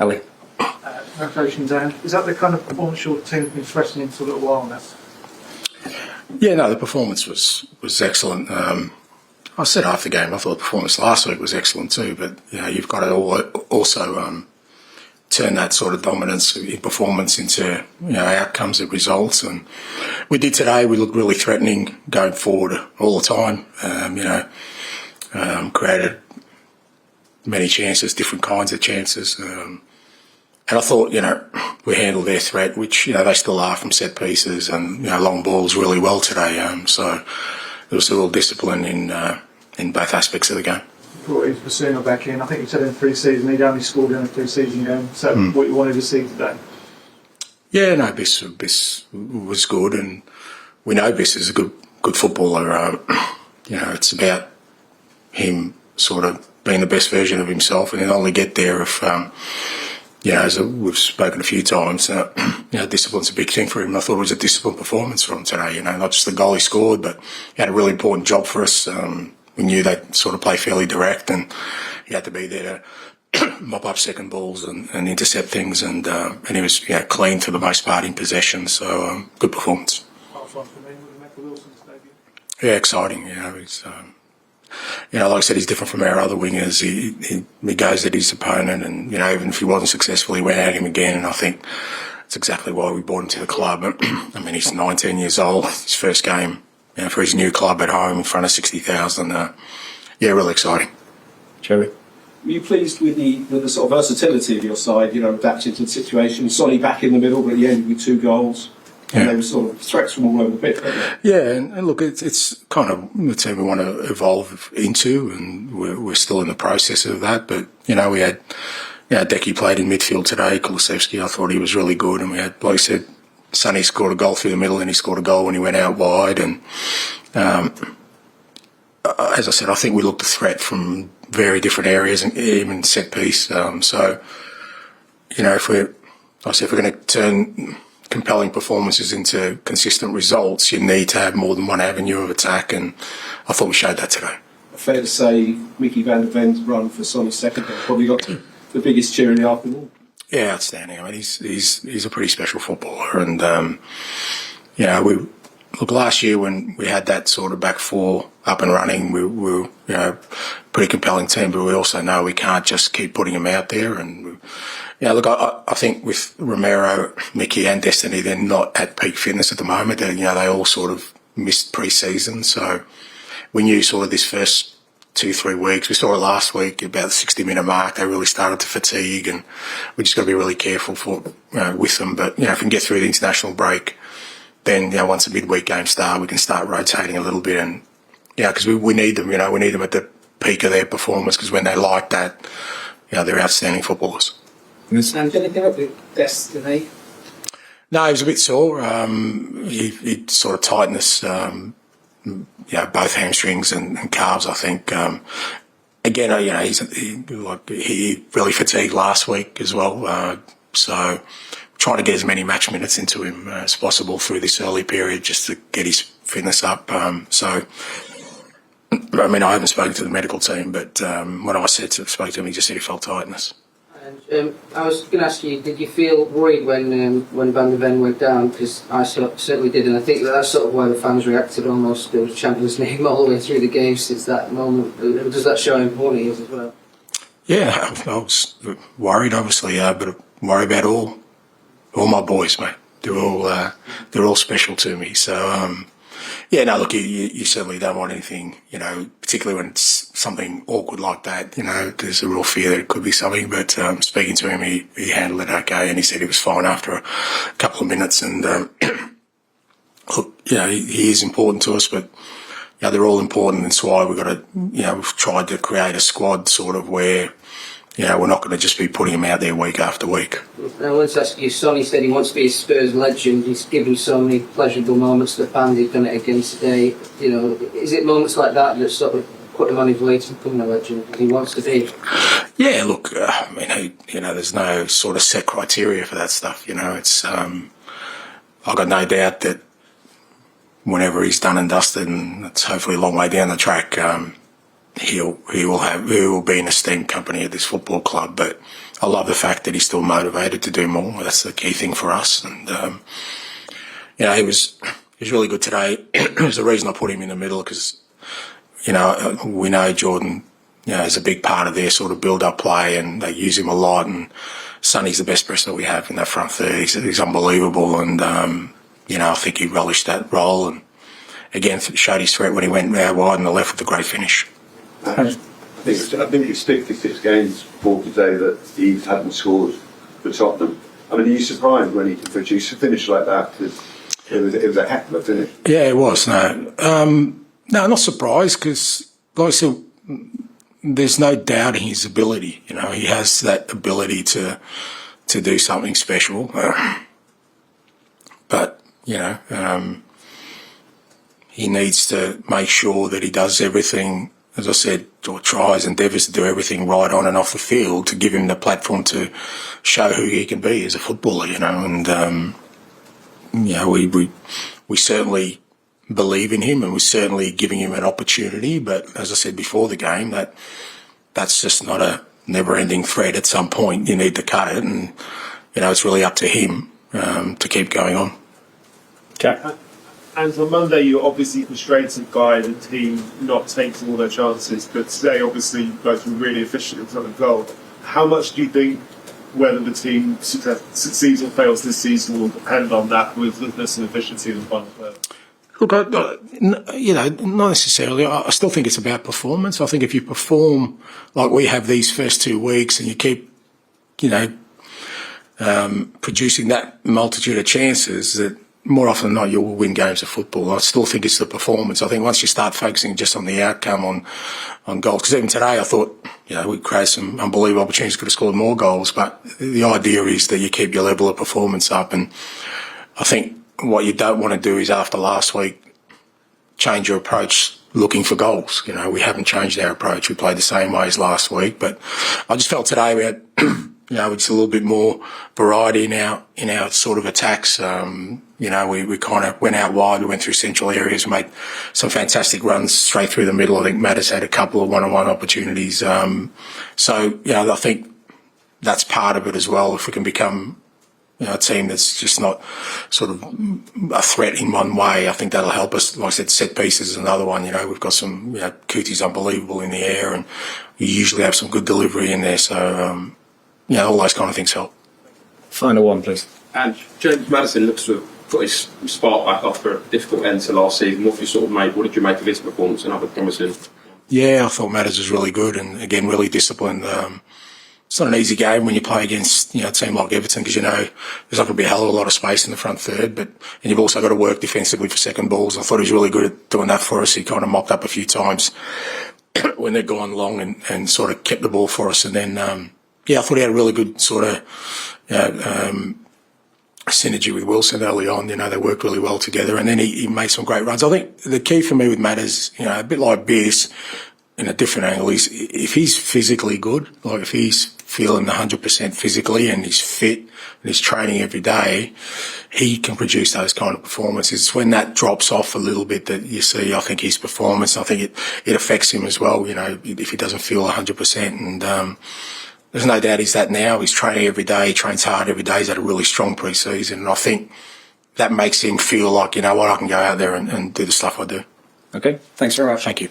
Ali. Congratulations, Ange. Is that the kind of performance your team's been threatening for a little while now? Yeah, no, the performance was excellent. I said after the game, I thought the performance last week was excellent too, but you've got to also turn that sort of dominance in performance into outcomes and results. And we did today. We looked really threatening going forward all the time. Created many chances, different kinds of chances. And I thought, we handled their threat, which, they still are from set pieces and, long balls really well today. So there was a little discipline in both aspects of the game. Brought Yves Bissouma back in. I think you said in pre-season he'd only scored in a pre-season game. So what you wanted to see today? Yeah, no, BISS was good, and we know BISS is a good footballer. It's about him sort of being the best version of himself, and he'll only get there if, as we've spoken a few times, discipline's a big thing for him. And I thought it was a disciplined performance from him today, not just the goal he scored, but he had a really important job for us. We knew they'd sort of play fairly direct, and he had to be there to mop up second balls and intercept things, and he was clean for the most part in possession, so good performance. Yeah, exciting. He's like I said, he's different from our other wingers. He goes at his opponent, and even if he wasn't successful, he went at him again. And I think that's exactly why we brought him to the club. I mean, he's 19 years old. His first game for his new club at home in front of 60,000. Really exciting. Joey? Were you pleased with the sort of versatility of your side, adapting to the situation? Sonny back in the middle, but at the end with 2 goals. And they were sort of threats from all over the pitch, weren't they? Yeah, and look, it's kind of the team we want to evolve into, and we're still in the process of that. But, we had, Decky played in midfield today, Kulusevski, I thought he was really good. And we had, like I said, Sonny scored a goal through the middle, and he scored a goal when he went out wide. And as I said, I think we looked a threat from very different areas, and even set piece. So, if we're going to turn compelling performances into consistent results, you need to have more than one avenue of attack, and I thought we showed that today. Fair to say Mickey van der Ven's run for Sonny's second goal probably got the biggest cheer in the afternoon. Yeah, outstanding. I mean, he's a pretty special footballer, and last year when we had that sort of back four up and running, we were pretty compelling team, but we also know we can't just keep putting him out there. And I think with Romero, Mickey, and Destiny, they're not at peak fitness at the moment. They all sort of missed pre-season, so we knew sort of this first 2-3 weeks. We saw it last week about the 60-minute mark. They really started to fatigue, and we just got to be really careful with them. But if we can get through the international break, then once the midweek games start, we can start rotating a little bit, and because we need them. We need them at the peak of their performance, because when they like that, they're outstanding footballers. And anything up with Destiny? No, he was a bit sore. He sort of tightened us, both hamstrings and calves, I think. Again, he really fatigued last week as well. So trying to get as many match minutes into him as possible through this early period, just to get his fitness up. I haven't spoken to the medical team, but when I spoke to him, he just said he felt tightness. And I was going to ask you, did you feel worried when Van der Ven went down? Because I certainly did, and I think that's sort of why the fans reacted almost. They were chanting his name all the way through the game since that moment. Does that show how important he is as well? Yeah, I was worried, obviously, but I worry about all my boys, mate. They're all special to me. So look, you certainly don't want anything, particularly when it's something awkward like that, there's a real fear that it could be something, but speaking to him, he handled it okay, and he said he was fine after a couple of minutes, and look, he is important to us, but they're all important. That's why we've got to, we've tried to create a squad sort of where, we're not going to just be putting him out there week after week. I want to ask you, Sonny said he wants to be a Spurs legend. He's given so many pleasurable moments to the fans he's done it again today. Is it moments like that that sort of put him on his way to becoming a legend he wants to be? Yeah, look, there's no sort of set criteria for that stuff. It's I've got no doubt that whenever he's done and dusted, and it's hopefully a long way down the track, he will be in esteemed company at this football club. But I love the fact that he's still motivated to do more. That's the key thing for us. And he was really good today. There's a reason I put him in the middle because we know Jordan is a big part of their sort of build-up play, and they use him a lot. And Sonny's the best person that we have in that front third. He's unbelievable, and I think he relished that role. And again, showed his threat when he went out wide on the left with a great finish. I think it's 56 games for today that he hadn't scored for Tottenham. I mean, are you surprised when he could produce a finish like that? It was a heck of a finish. Yeah, it was. No, not surprised because, like I said, there's no doubting his ability. He has that ability to do something special. But he needs to make sure that he does everything, as I said, or endeavours to do everything right on and off the field to give him the platform to show who he can be as a footballer, and we certainly believe in him, and we're certainly giving him an opportunity. But as I said before the game, that's just not a never-ending thread. At some point, you need to cut it, and it's really up to him to keep going on. Okay. And on Monday, you obviously frustrated by the team not taking all their chances, but today, obviously, you guys were really efficient in front of goal. How much do you think whether the team succeeds or fails this season will depend on that ruthlessness and efficiency in the final third? Look, not necessarily. I still think it's about performance. I think if you perform like we have these first 2 weeks and you keep, producing that multitude of chances, that more often than not you will win games of football. I still think it's the performance. I think once you start focusing just on the outcome, on goals, because even today I thought, we created some unbelievable opportunities, could have scored more goals, but the idea is that you keep your level of performance up. And I think what you don't want to do is, after last week, change your approach looking for goals. We haven't changed our approach. We played the same way as last week, but I just felt today we had, just a little bit more variety in our sort of attacks. We kind of went out wide. We went through central areas, made some fantastic runs straight through the middle. I think Maddison had a couple of one-on-one opportunities. I think that's part of it as well. If we can become a team that's just not sort of a threat in one way, I think that'll help us. Like I said, set pieces is another one. We've got some, Kuti's unbelievable in the air, and you usually have some good delivery in there. So, all those kind of things help. Final one, please. And James Maddison looks to have got his spark back after a difficult end to last season. What did you make of his performance and other promising? Yeah, I thought Maddison was really good, and again, really disciplined. It's not an easy game when you play against a team like Everton, because there's not going to be a hell of a lot of space in the front third, and you've also got to work defensively for second balls. I thought he was really good at doing that for us. He kind of mopped up a few times when they'd gone long and sort of kept the ball for us. And then, I thought he had a really good sort of synergy with Wilson early on. They worked really well together, and then he made some great runs. I think the key for me with Matt is, a bit like BISS, in a different angle, is if he's physically good, like if he's feeling 100% physically and he's fit and he's training every day, he can produce those kind of performances. It's when that drops off a little bit that you see, I think, his performance. I think it affects him as well, if he doesn't feel 100%. And there's no doubt he's that now. He's training every day, he trains hard every day. He's had a really strong pre-season, and I think that makes him feel like, I can go out there and do the stuff I do. Okay, thanks very much. Thank you.